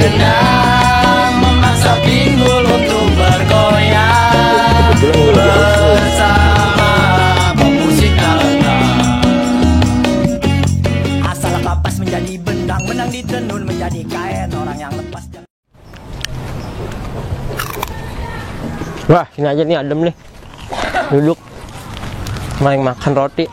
Dendam memaksa pinggul untuk bergoyang bersama pemusik alam. Asal kapas menjadi bendang, benang ditenun menjadi kain, orang yang lepas. Wah, sini aja nih adem nih. Duduk main makan roti.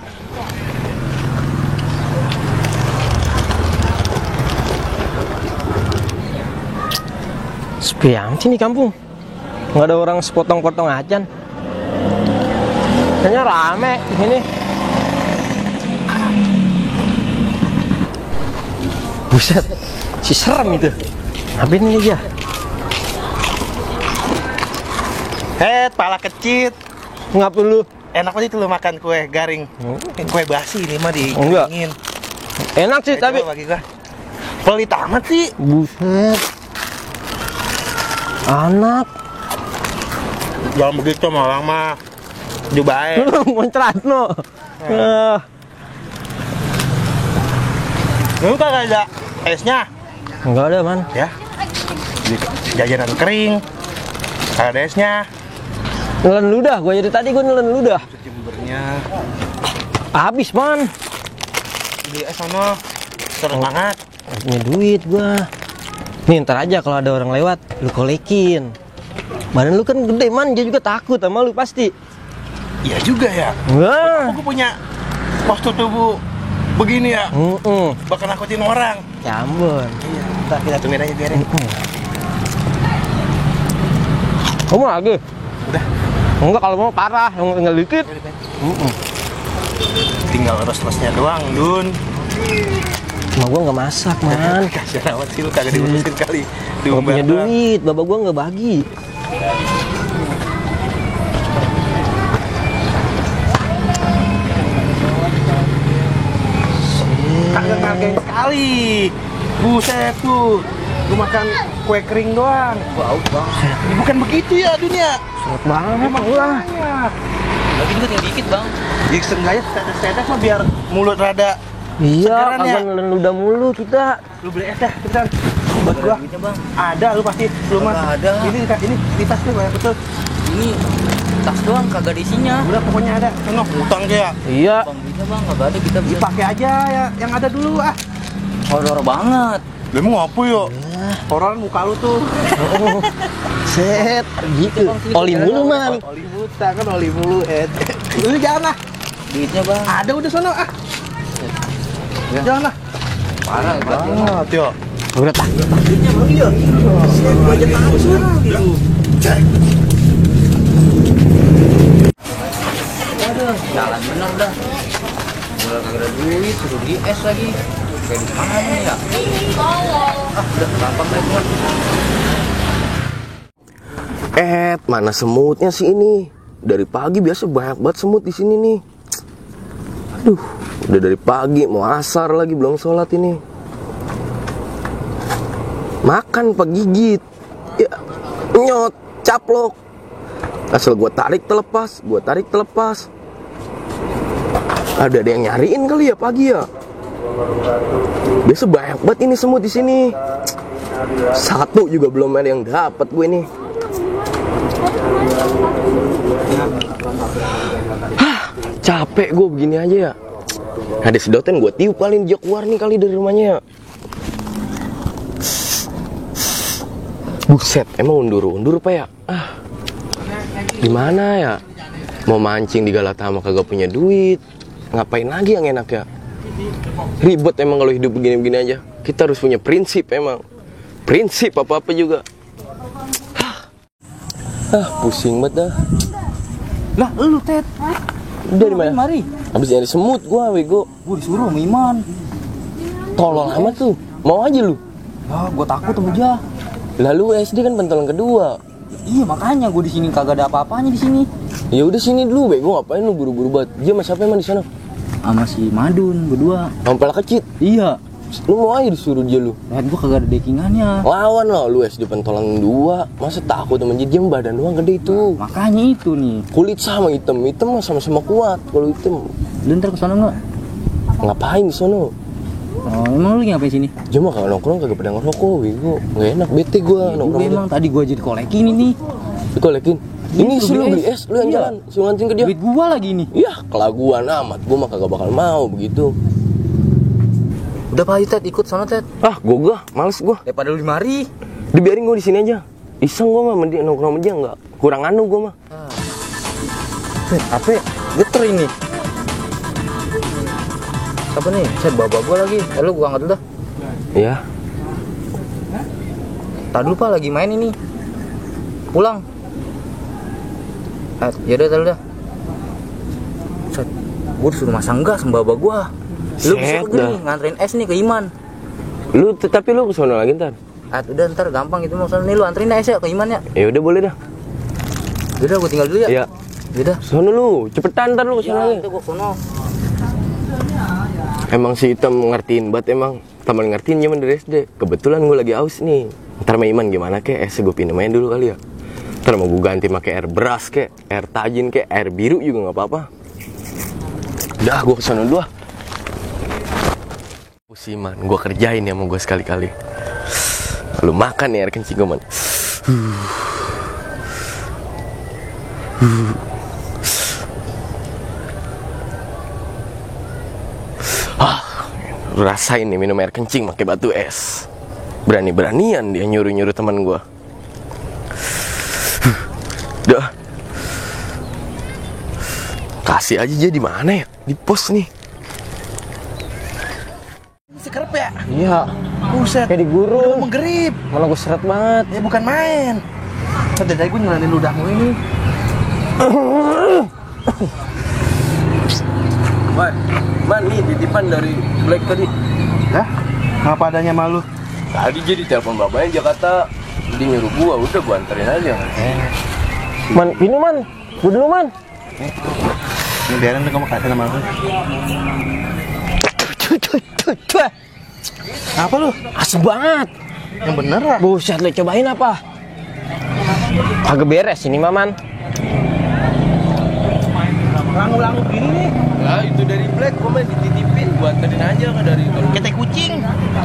Sepi amat sih nih kampung. Nggak ada orang sepotong-potong acan. Kayaknya rame di sini. Buset, si serem itu. Ngapain ini dia? Pala kecit. Ngap dulu. Enak banget itu lo makan kue garing. Kue basi ini mah dikeringin. Enak sih tapi bagi gua. Pelit amat sih. Buset. Anak. Jangan begitu sama orang mah. Jubae. Muncrat no. Lu kagak ada esnya? Enggak ada man. Ya. Jajanan kering. Kagak ada esnya. Nelen ludah, gue dari tadi gue nelen ludah. Jembernya. Habis man. Beli es sono. Terus banget. Punya duit gue. Nih ntar aja kalau ada orang lewat, lu kolekin. Badan lu kan gede man, dia juga takut sama lu pasti. Iya juga ya. Wah. Aku punya postur tubuh begini ya. Bakal nakutin orang. Ya ampun. Iya. Ntar kita tungguin aja biarin. Kamu lagi? Udah. Enggak, kalau mau parah, yang tinggal dikit. Tinggal terus-terusnya doang, Dun. Cuma gua nggak masak, man. Kasian amat sih lu kagak diurusin kali. Gak punya duit, bapak gua nggak bagi. Kagak ngargain sekali. Buset tuh. Lu makan kue kering doang. Bau banget. Bukan begitu ya dunia. Seret banget lah. Lagi juga tinggal dikit bang. Jadi seenggaknya tetes mah biar mulut rada. Iya, segaran ya. kapan nelen ludah mulu kita. Lu beli es dah, cepetan. Buat gua. Bang. Ada lu pasti. Lu mas. Ada. Ini di tas tuh banyak betul. Ini tas doang kagak ada isinya. Udah pokoknya ada. Sono utang aja. Iya. Bang bisa bang, kagak ada kita bisa. Dipakai aja ya yang ada dulu ah. Horor banget. Lu mau apa yuk? Horor muka lu tuh. Set, gitu. Oli mulu man. Oli buta kan oli mulu Lu jangan lah. Duitnya bang. Ada udah sono ah. Ya. Jangan lah. Parah banget yuk. Udah tak. Duitnya belum ya. Gua aja langsung gitu. Waduh, jalan bener dah. Udah kagak ada duit, suruh di es lagi. Kayak di mana nih ya? Udah gampang lagi bang. Mana semutnya sih ini? Dari pagi biasa banyak banget semut di sini nih. Aduh, udah dari pagi mau asar lagi belum sholat ini. Makan pak gigit, ya nyot, caplok. Asal gua tarik terlepas, Ada yang nyariin kali ya pagi ya. Biasa banyak banget ini semut di sini. Satu juga belum ada yang dapat gue nih. Capek gue begini aja ya. Ada sedotan gue tiup paling dia keluar nih kali dari rumahnya ya. Buset, emang undur pak ya? Gimana ya? Mau mancing di Galatama kagak punya duit. Ngapain lagi yang enak ya? Ribet emang kalau hidup begini-begini aja. Kita harus punya prinsip emang. Prinsip apa-apa juga. Pusing banget dah. Lah, lu Ted. Dari mana? Mari. Habis nyari semut gua, bego. Gua disuruh sama Iman. Tolol amat tuh. Mau aja lu. Lah, gua takut sama dia. Lalu SD kan pentolan kedua. Iya, makanya gua di sini kagak ada apa-apanya di sini. Ya udah sini dulu, bego. Ngapain lu buru-buru banget? Dia sama siapa emang di sana? Sama si Madun berdua. Sama kecil. Iya. Lu mau aja disuruh dia lu. Lihat gua kagak ada dekingannya. Lawan lah lu SD pentolan 2. Masa takut sama dia badan doang gede itu. Makanya itu nih. Kulit sama hitam mah sama-sama kuat kalau hitam. Lu ntar kesana nggak? Ngapain di sono? Oh, emang lu ngapain sini? Cuma kalau nongkrong kagak pernah ngerokok, bego. Nggak enak, bete gua nongkrong. Emang tadi gua jadi kolekin ini. Lu kolekin. Ini Lu sih lu beli beli es, lu yang jalan, suruh nganterin ke dia. Duit gua lagi ini. Yah, kelaguan amat, gua mah kagak bakal mau begitu. Udah Pak Ayu, Ted, ikut sana, Ted. Ah, gua males gua. Daripada lu di mari. Dibiarin gua di sini aja. Iseng gua mah mending nongkrong aja enggak. Kurang anu gua mah. Apa? Geter ini. Apa nih? Set bawa gua lagi. Lu gua angkat dulu dah. Iya. Tadi dulu Pak lagi main ini. Pulang. Yaudah tadi dah. Set. Gua disuruh masang gas sama bapak gua. Lu bisa Set pergi dah. nih, nganterin es nih ke Iman. Tapi lu kesana lagi ntar. Udah ntar gampang itu maksudnya nih, lu anterin es ya ke Iman ya. Ya udah boleh dah. Yaudah gua tinggal dulu ya. Iya. Yaudah. Sono lu, cepetan ntar lu kesana Ya, lagi. itu gua sono. Emang si Hitam ngertiin banget emang. Taman ngertiin zaman dari SD. Kebetulan gue lagi aus nih. Ntar sama Iman gimana kek, es gue pinjem aja dulu kali ya. Ntar mau gue ganti pakai air beras kek, air tajin kek, air biru juga nggak apa-apa. Udah, gue kesana dulu ah. Pusiman, gue kerjain ya mau gue sekali-kali. Lu makan nih air kencing gue, man. Rasain nih minum air kencing pakai batu es. Berani-beranian dia nyuruh-nyuruh teman gua. Dah. Kasih aja dia di mana ya? Di pos nih. Si kerep ya? Iya. Buset. Kayak digurung. Udah menggerip. Mana gue seret banget. Ya bukan main. Tadi dari gue nyelanin ludahmu ini. Man, nih titipan dari Black tadi. Hah? Ngapa adanya malu? Tadi jadi telepon bapaknya Jakarta. Dia nyuruh gua, udah gua anterin aja. Man, minum man. Gue dulu man. Ini biarin deh kamu kasih sama aku. Apa lu? Asem banget. Yang bener lah. Buset, lu cobain apa? Kagak beres ini maman. Langu-langu gini nih. Nah, itu dari Black gua mah dititipin, gua anterin aja ke dari Ketek kucing.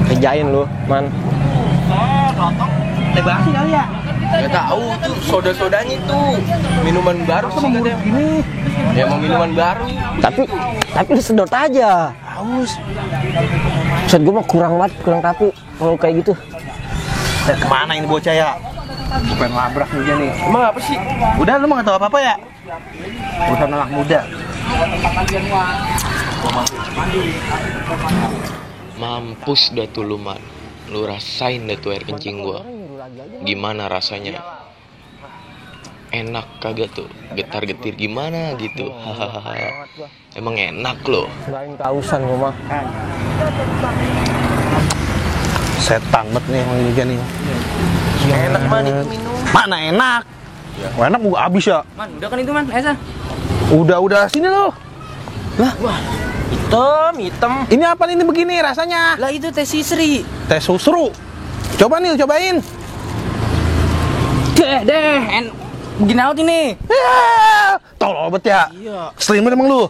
Kerjain lu, man. Teh basi kali ya? Gak tahu tuh soda-sodanya tuh minuman baru sih katanya. Gini. Ya mau minuman baru. Tapi lu sedot aja. Haus. Buset, gue mah kurang tapi kalau kayak gitu. Kemana ini bocah ya? Gue pengen labrak nih dia nih. Emang apa sih? Udah lu mah gak tau apa-apa ya? Urusan anak muda. Mampus dah tuh lu, man. Lu rasain dah tuh air kencing gua. Gimana rasanya? Enak kagak tuh? Getar-getir gimana gitu? Hahaha. Emang enak loh. Selain kausan gue mah. Setan banget nih emang ini dia nih. Enak man itu minum. Mana enak? Wah, enak gua abis ya. Man, udah kan itu man, esnya. Udah sini lu. Hitam. Ini apa nih ini begini rasanya? Lah itu teh sisri. Teh susru. Coba nih, cobain. Deh, begini aja ini. Ya, tolol bet ya. Iya. Ngeselin banget emang lu.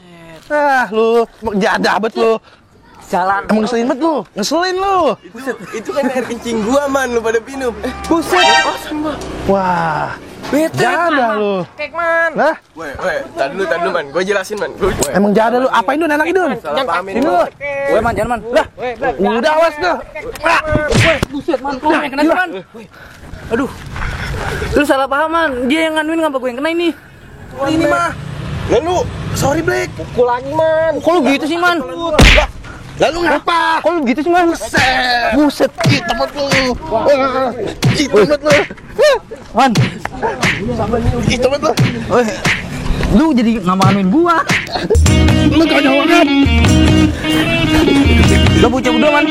Lu jadah bet lu. Jalan. Emang ngeselin banget lu. Ngeselin lu. Itu kan air kencing gua, man. Lu pada minum. Buset. Wah. Jadah lu. Kek man. Lah, Weh, tadi dulu man. Gua jelasin man. emang jadah lu. Apain Dun? Enak Dun. Salah pahamin Ini lu. lu. Weh man, jangan man. Lah, Udah awas tuh. buset man, kok yang kena sih, man. Aduh. Lu salah paham man. Dia yang nganuin, ngapa gue yang kena ini? Ini mah. Lalu, sorry Black. Pukul lagi man. Kok lu gitu sih man? Lalu ngapa? Kok lu gitu sih man? Buset, kita banget lu. Wah, kita banget lu. Man, Kita banget lu. lu jadi ngamanuin gua. Lu gak jawab. Udah bocah berdua man.